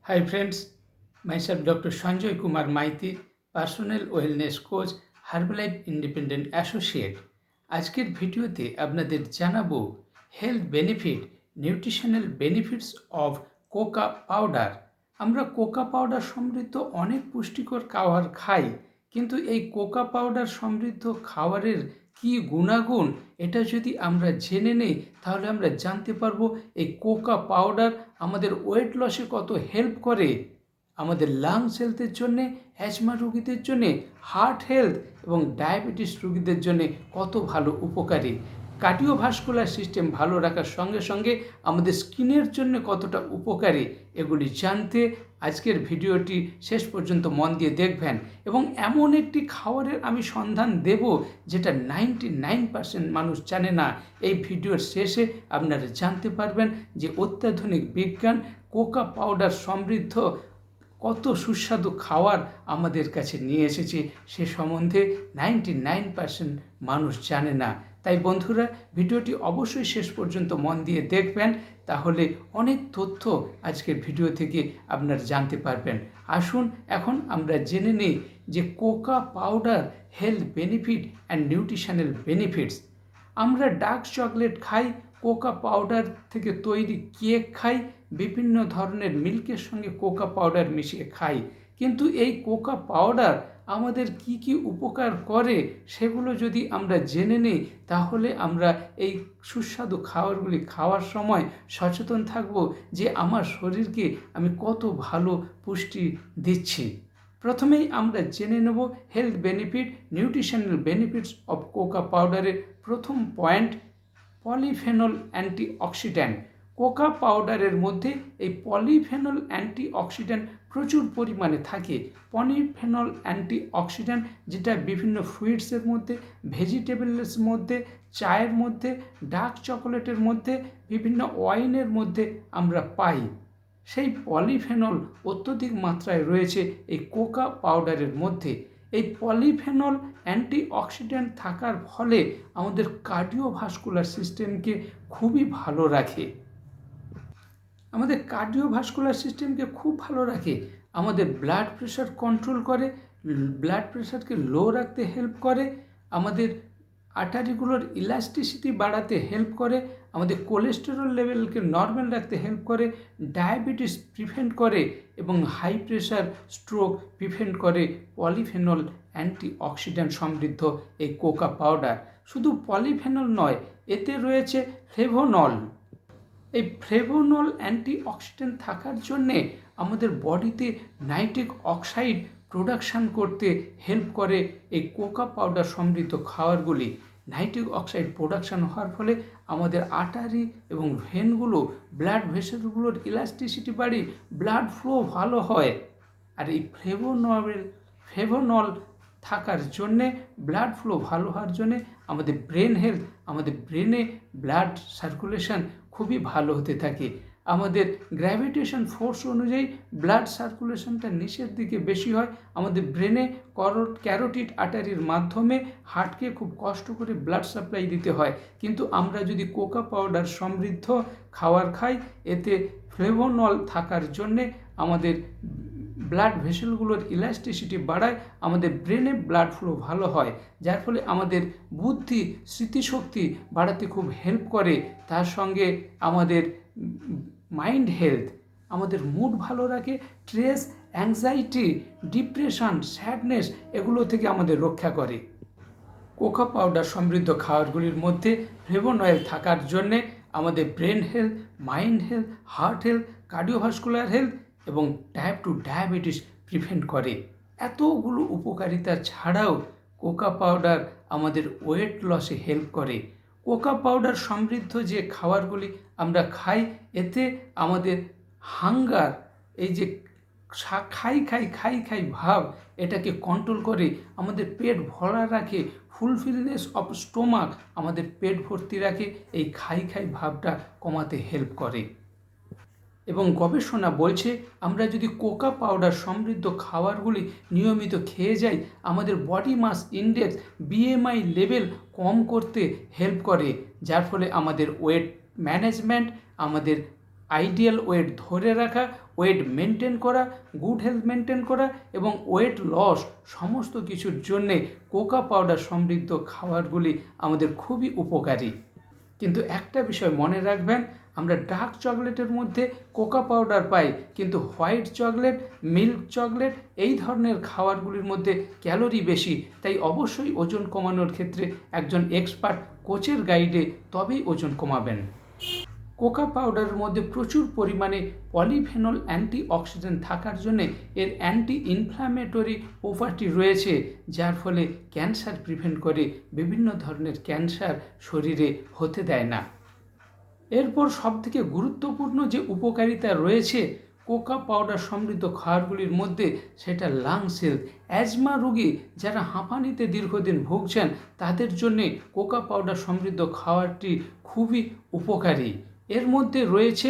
Hi friends, myself Dr. Sanjoykumarmaity, Personal Wellness Coach, Herbalife Independent Associate. আজকের ভিডিওতে আপনাদের জানাবো health benefit, nutritional benefits of Coca powder. আমরা Coca powder সমৃদ্ধ অনেক পুষ্টিকর খাবার খাই, কিন্তু এই কোকা পাউডার সমৃদ্ধ খাবারের কি গুণাগুণ এটা যদি আমরা জেনে নেই তাহলে আমরা জানতে পারবো এই কোকা পাউডার আমাদের ওয়েট লসে কত হেল্প করে, আমাদের লাংস হেলথের জন্যে, অ্যাজমা রোগীদের জন্যে, হার্ট হেলথ এবং ডায়াবেটিস রোগীদের জন্যে কত ভালো উপকারী, কার্ডিওভাস্কুলার সিস্টেম ভালো রাখার সঙ্গে সঙ্গে আমাদের স্কিনের জন্য কতটা উপকারী, এগুলি জানতে আজকের ভিডিওটি শেষ পর্যন্ত মন দিয়ে দেখবেন। এবং এমন একটি খাবারের আমি সন্ধান দেব যেটা 99% মানুষ জানে না। এই ভিডিওর শেষে আপনারা জানতে পারবেন যে অত্যাধুনিক বিজ্ঞান কোকা পাউডার সমৃদ্ধ কত সুস্বাদু খাবার আমাদের কাছে নিয়ে এসেছে, সে সম্বন্ধে 99% মানুষ জানে না। তাই বন্ধুরা, ভিডিওটি অবশ্যই শেষ পর্যন্ত মন দিয়ে দেখবেন, তাহলে অনেক তথ্য আজকের ভিডিও থেকে আপনারা জানতে পারবেন। আসুন এখন আমরা জেনে নিই যে Coca powder health benefit and nutritional benefits. আমরা ডার্ক চকলেট খাই, কোকা পাউডার থেকে তৈরি কেক খাই, বিভিন্ন ধরনের মিল্কের সঙ্গে কোকা পাউডার মিশিয়ে খাই, কিন্তু এই কোকা পাউডার আমাদের কি কি উপকার করে সেগুলো যদি আমরা জেনে নিই তাহলে আমরা এই সুস্বাদু খাবারগুলি খাওয়ার সময় সচেতন থাকব যে আমার শরীরকে আমি কত ভালো পুষ্টি দিচ্ছি। প্রথমেই আমরা জেনে নেব health benefit, nutritional benefits of Coca পাউডারের প্রথম পয়েন্ট, পলিফেনল অ্যান্টিঅক্সিডেন্ট। কোকা পাউডারের মধ্যে এই পলিফেনল অ্যান্টিঅক্সিডেন্ট প্রচুর পরিমাণে থাকে। পলিফেনল অ্যান্টিঅক্সিডেন্ট যেটা বিভিন্ন ফ্রুইটসের মধ্যে, ভেজিটেবলসের মধ্যে, চায়ের মধ্যে, ডার্ক চকোলেটের মধ্যে, বিভিন্ন ওয়াইনের মধ্যে আমরা পাই, সেই পলিফেনল অত্যধিক মাত্রায় রয়েছে এই কোকা পাউডারের মধ্যে। এই পলিফেনল অ্যান্টিঅক্সিডেন্ট থাকার ফলে আমাদের কার্ডিওভাস্কুলার সিস্টেমকে খুবই ভালো রাখে, আমাদের কার্ডিওভাস্কুলার সিস্টেমকে খুব ভালো রাখে, আমাদের ব্লাড প্রেশার কন্ট্রোল করে, ব্লাড প্রেশারকে লো রাখতে হেল্প করে, আমাদের আর্টারিগুলোর ইলাস্টিসিটি বাড়াতে হেল্প করে, আমাদের কোলেস্টেরল লেভেলকে নর্মাল রাখতে হেল্প করে, ডায়াবেটিস প্রিভেন্ট করে এবং হাই প্রেশার, স্ট্রোক প্রিভেন্ট করে পলিফেনল অ্যান্টিঅক্সিডেন্ট সমৃদ্ধ এই কোকা পাউডার। শুধু পলিফেনল নয়, এতে রয়েছে ফ্লেভোনল। এই ফ্লেভোনল অ্যান্টিঅক্সিডেন্ট থাকার জন্যে আমাদের বডিতে নাইট্রিক অক্সাইড প্রোডাকশান করতে হেল্প করে এই কোকা পাউডার সমৃদ্ধ খাবারগুলি। নাইট্রিক অক্সাইড প্রোডাকশান হওয়ার ফলে আমাদের আর্টারি এবং ভেনগুলো, ব্লাড ভেসেলগুলোর ইলাস্টিসিটি বাড়ে, ব্লাড ফ্লো ভালো হয়। আর এই ফ্লেভোনল থাকার জন্যে, ব্লাড ফ্লো ভালো হওয়ার জন্যে আমাদের ব্রেন হেলথ, আমাদের ব্রেনে ব্লাড সার্কুলেশন খুবই ভালো হতে থাকে। আমাদের গ্র্যাভিটেশন ফোর্স অনুযায়ী ব্লাড সার্কুলেশনটা নিচের দিকে বেশি হয়, আমাদের ব্রেনে ক্যারোটিড আর্টারির মাধ্যমে হার্টকে খুব কষ্ট করে ব্লাড সাপ্লাই দিতে হয়। কিন্তু আমরা যদি কোকা পাউডার সমৃদ্ধ খাবার খাই, এতে ফ্লেভোনল থাকার জন্যে আমাদের ব্লাড ভেসেলগুলোর ইলাস্টিসিটি বাড়ায়, আমাদের ব্রেনে ব্লাড ফ্লো ভালো হয়, যার ফলে আমাদের বুদ্ধি, স্মৃতিশক্তি বাড়াতে খুব হেল্প করে। তার সঙ্গে আমাদের মাইন্ড হেলথ, আমাদের মুড ভালো রাখে, স্ট্রেস, অ্যাংজাইটি, ডিপ্রেশন, স্যাডনেস এগুলো থেকে আমাদের রক্ষা করে। কোকা পাউডার সমৃদ্ধ খাবারগুলির মধ্যে ফ্লেভোনয়েল থাকার জন্যে আমাদের brain health, mind health, heart health, cardiovascular health এবং টাইপ 2 ডায়াবেটিস প্রিভেন্ট করে। এতগুলো উপকারিতা ছাড়াও কোকা পাউডার আমাদের ওয়েট লসে হেল্প করে। কোকা পাউডার সমৃদ্ধ যে খাবারগুলি আমরা খাই, এতে আমাদের হাঙ্গার, এই যে খাই খাই খাই খাই ভাব, এটাকে কন্ট্রোল করে, আমাদের পেট ভরা রাখে, ফুলফিলনেস অফ স্টোমাক, আমাদের পেট ভর্তি রাখে, এই খাই খাই ভাবটা কমাতে হেল্প করে। এবং গবেষণা বলছে আমরা যদি কোকা পাউডার সমৃদ্ধ খাবারগুলি নিয়মিত খেয়ে যাই, আমাদের body mass index, BMI level কম করতে হেল্প করে, যার ফলে আমাদের ওয়েট ম্যানেজমেন্ট, আমাদের আইডিয়াল ওয়েট ধরে রাখা, ওয়েট মেনটেন করা, গুড হেলথ মেনটেন করা এবং ওয়েট লস সমস্ত কিছুর জন্যে কোকা পাউডার সমৃদ্ধ খাবারগুলি আমাদের খুবই উপকারী। কিন্তু একটা বিষয় মনে রাখবেন, আমরা ডার্ক চকলেটের মধ্যে কোকা পাউডার পাই, কিন্তু হোয়াইট চকলেট, মিল্ক চকলেট এই ধরনের খাবারগুলির মধ্যে ক্যালোরি বেশি। তাই অবশ্যই ওজন কমানোর ক্ষেত্রে একজন এক্সপার্ট কোচের গাইডে তবেই ওজন কমাবেন। কোকা পাউডারের মধ্যে প্রচুর পরিমাণে পলিফেনল অ্যান্টিঅক্সিডেন্ট থাকার জন্যে এর অ্যান্টি ইনফ্ল্যামেটরি প্রপার্টি রয়েছে, যার ফলে ক্যান্সার প্রিভেন্ট করে, বিভিন্ন ধরনের ক্যান্সার শরীরে হতে দেয় না। এরপর সবথেকে গুরুত্বপূর্ণ যে উপকারিতা রয়েছে কোকা পাউডার সমৃদ্ধ খাবারগুলির মধ্যে, সেটা লাংস হেলথ। অ্যাজমা রোগী যারা হাঁপানিতে দীর্ঘদিন ভুগছেন তাদের জন্যে কোকা পাউডার সমৃদ্ধ খাবারটি খুবই উপকারী। এর মধ্যে রয়েছে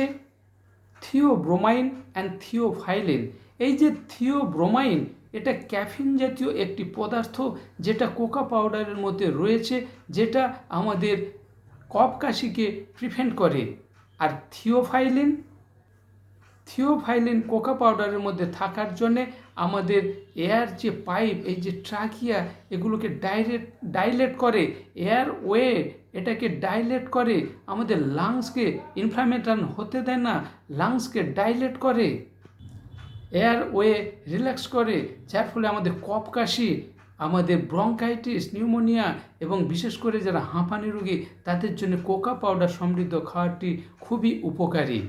থিওব্রোমাইন অ্যান্ড থিওফাইলিন। এই যে থিওব্রোমাইন, এটা ক্যাফিন জাতীয় একটি পদার্থ যেটা কোকা পাউডারের মধ্যে রয়েছে, যেটা আমাদের কফ কাশিকে প্রিভেন্ট করে। আর থিওফাইলিন কোকা পাউডারের মধ্যে থাকার জন্যে আমাদের এয়ার যে পাইপ, এই যে ট্রাকিয়া, এগুলোকে ডাইলেট করে, এয়ার ওয়ে এটাকে ডাইলেট করে, আমাদের লাংসকে ইনফ্ল্যামেশন হতে দেয় না, লাংসকে ডাইলেট করে, এয়ার ওয়ে রিল্যাক্স করে, যার ফলে আমাদের কফ কাশি, আমাদের ব্রঙ্কাইটিস, নিউমোনিয়া এবং বিশেষ করে যারা হাঁপানি রোগী তাদের জন্য কোকা পাউডার সমৃদ্ধ খাবারটি খুবই উপকারী।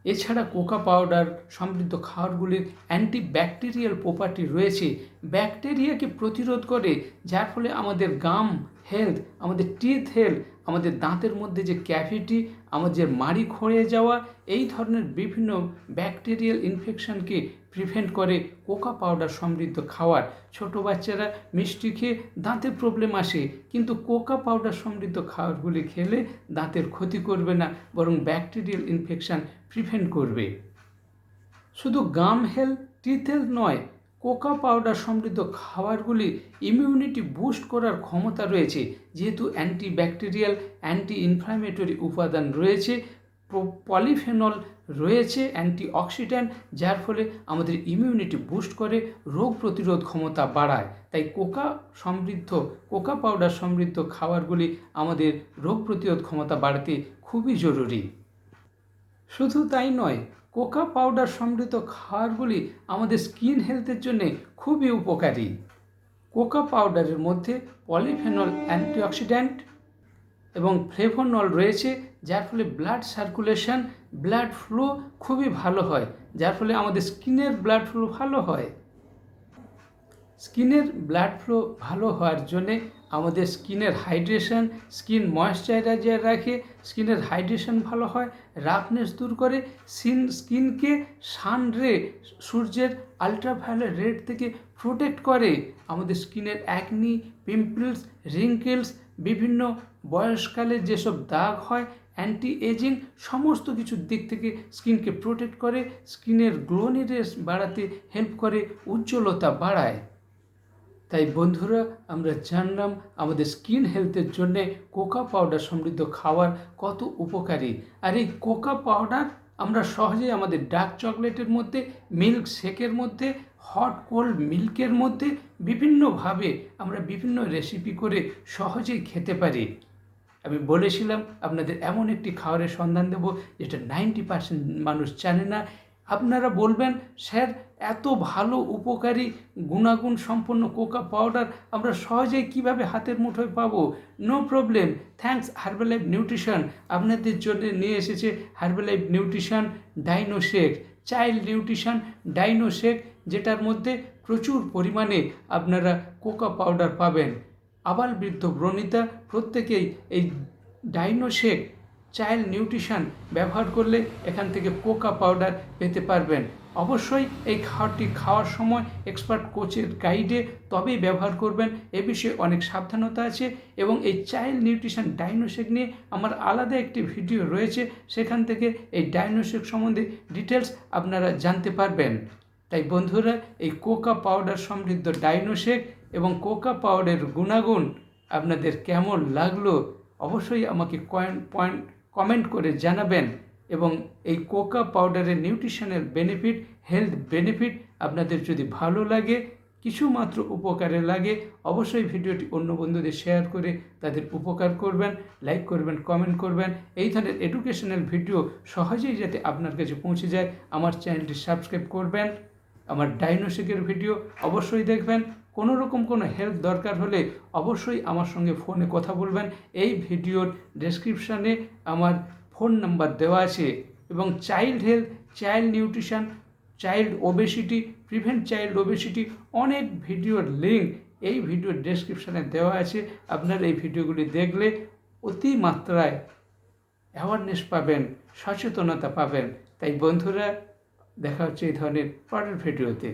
এছাড়া কোকা পাউডার সমৃদ্ধ খাবারগুলির অ্যান্টিব্যাকটেরিয়াল প্রপার্টি রয়েছে, ব্যাকটেরিয়াকে প্রতিরোধ করে, যার ফলে আমাদের গাম হেলথ, আমাদের টিথ হেলথ, আমাদের দাঁতের মধ্যে যে ক্যাভিটি, আমাদের মাড়ি ক্ষয়ে যাওয়া, এই ধরনের বিভিন্ন ব্যাকটেরিয়াল ইনফেকশনকে প্রিভেন্ট করে কোকা পাউডার সমৃদ্ধ খাবার। ছোট বাচ্চারা মিষ্টি খেয়ে দাঁতের প্রবলেম আসে, কিন্তু কোকা পাউডার সমৃদ্ধ খাবারগুলি খেলে দাঁতের ক্ষতি করবে না, বরং ব্যাকটেরিয়াল ইনফেকশন প্রিভেন্ট করবে। শুধু গাম হেলথ, টিথ হেলথ নয়, কোকা পাউডার সমৃদ্ধ খাবারগুলি ইমিউনিটি বুস্ট করার ক্ষমতা রয়েছে, যেহেতু অ্যান্টিব্যাকটেরিয়াল, অ্যান্টি ইনফ্ল্যামেটরি উপাদান রয়েছে, পলিফেনল রয়েছে, অ্যান্টিঅক্সিডেন্ট, যার ফলে আমাদের ইমিউনিটি বুস্ট করে, রোগ প্রতিরোধ ক্ষমতা বাড়ায়। তাই কোকা পাউডার সমৃদ্ধ খাবারগুলি আমাদের রোগ প্রতিরোধ ক্ষমতা বাড়াতে খুবই জরুরি। শুধু তাই নয়, কোকা পাউডার সমৃদ্ধ খাবারগুলি আমাদের স্কিন হেলথের জন্য খুবই উপকারী। কোকা পাউডারের মধ্যে পলিফেনল অ্যান্টিঅক্সিডেন্ট এবং ফ্লেভোনল রয়েছে, যার ফলে ব্লাড সার্কুলেশন, ব্লাড ফ্লো খুবই ভালো হয়, যার ফলে আমাদের স্কিনের ব্লাড ফ্লো ভালো হয়। স্কিনের ব্লাড ফ্লো ভালো হওয়ার জন্যে আমাদের স্কিনের হাইড্রেশন, স্কিন ময়েশ্চারাইজার রাখে, স্কিনের হাইড্রেশন ভালো হয়, রাফনেস দূর করে, স্কিনকে সানরে, সূর্যের আলট্রাভায়োলেট রেড থেকে প্রোটেক্ট করে, আমাদের স্কিনের অ্যাকনি, পিম্পলস, রিঙ্কেলস, বিভিন্ন বয়সকালে যেসব দাগ হয়, অ্যান্টি এজিং, সমস্ত কিছুর দিক থেকে স্কিনকে প্রোটেক্ট করে, স্কিনের গ্লোনিনেস বাড়াতে হেল্প করে, উজ্জ্বলতা বাড়ায়। তাই বন্ধুরা, আমরা জানলাম আমাদের স্কিন হেলথের জন্যে কোকা পাউডার সমৃদ্ধ খাবার কত উপকারী। আর এই কোকা পাউডার আমরা সহজেই আমাদের ডার্ক চকলেটের মধ্যে, মিল্ক শেকের মধ্যে, হট কোল্ড মিল্কের মধ্যে বিভিন্নভাবে আমরা বিভিন্ন রেসিপি করে সহজেই খেতে পারি। আমি বলেছিলাম আপনাদের এমন একটি খাবারের সন্ধান দেব যেটা 90% মানুষ জানে না। আপনারা বলবেন, স্যার এত ভালো উপকারী গুণাগুণ সম্পন্ন কোকা পাউডার আমরা সহজেই কিভাবে হাতের মুঠোয় পাবো? No problem, thanks Herbalife nutrition আপনাদের জন্য নিয়ে এসেছে Herbalife nutrition dino shake, child nutrition dino shake, যেটার মধ্যে প্রচুর পরিমাণে আপনারা কোকা পাউডার পাবেন। আবাল বৃদ্ধ বনিতা প্রত্যেকেই এই ডাইনো শেক চাইল্ড নিউট্রিশন ব্যবহার করলে এখান থেকে কোকা পাউডার পেতে পারবেন। অবশ্যই এই খাবারটি খাওয়ার সময় এক্সপার্ট কোচের গাইডে তবেই ব্যবহার করবেন, এ বিষয়ে অনেক সাবধানতা আছে। এবং এই চাইল্ড নিউট্রিশন ডাইনোশেক নিয়ে আমার আলাদা একটি ভিডিও রয়েছে, সেখান থেকে এই ডাইনোশেক সম্বন্ধে ডিটেলস আপনারা জানতে পারবেন। তাই বন্ধুরা, এই কোকা পাউডার সমৃদ্ধ ডাইনোশেক এবং কোকা পাউডারের গুণাগুণ আপনাদের কেমন লাগলো অবশ্যই আমাকে কমেন্ট করে জানাবেন। এবং এই কোকা পাউডারের নিউট্রিশনাল বেনিফিট, হেলথ বেনিফিট আপনাদের যদি ভালো লাগে, কিছুমাত্র উপকারে লাগে, অবশ্যই ভিডিওটি অন্য বন্ধুদের শেয়ার করে তাদের উপকার করবেন, লাইক করবেন, কমেন্ট করবেন। এই ধরনের এডুকেশনাল ভিডিও সহজেই যাতে আপনার কাছে পৌঁছে যায়, আমার চ্যানেলটি সাবস্ক্রাইব করবেন। আমার ডায়াগনস্টিকের ভিডিও অবশ্যই দেখবেন। কোনো রকম কোনো হেল্প দরকার হলে অবশ্যই আমার সঙ্গে ফোনে কথা বলবেন। এই ভিডিওর ডেসক্রিপশানে আমার ফোন নাম্বার দেওয়া আছে এবং child health, child nutrition, child obesity, prevent child obesity অনেক ভিডিওর লিঙ্ক এই ভিডিওর ডেসক্রিপশানে দেওয়া আছে। আপনারা এই ভিডিওগুলি দেখলে অতি মাত্রায় অ্যাওয়ারনেস পাবেন, সচেতনতা পাবেন। তাই বন্ধুরা, দেখা হচ্ছে এই ধরনের পরের ভিডিওতে।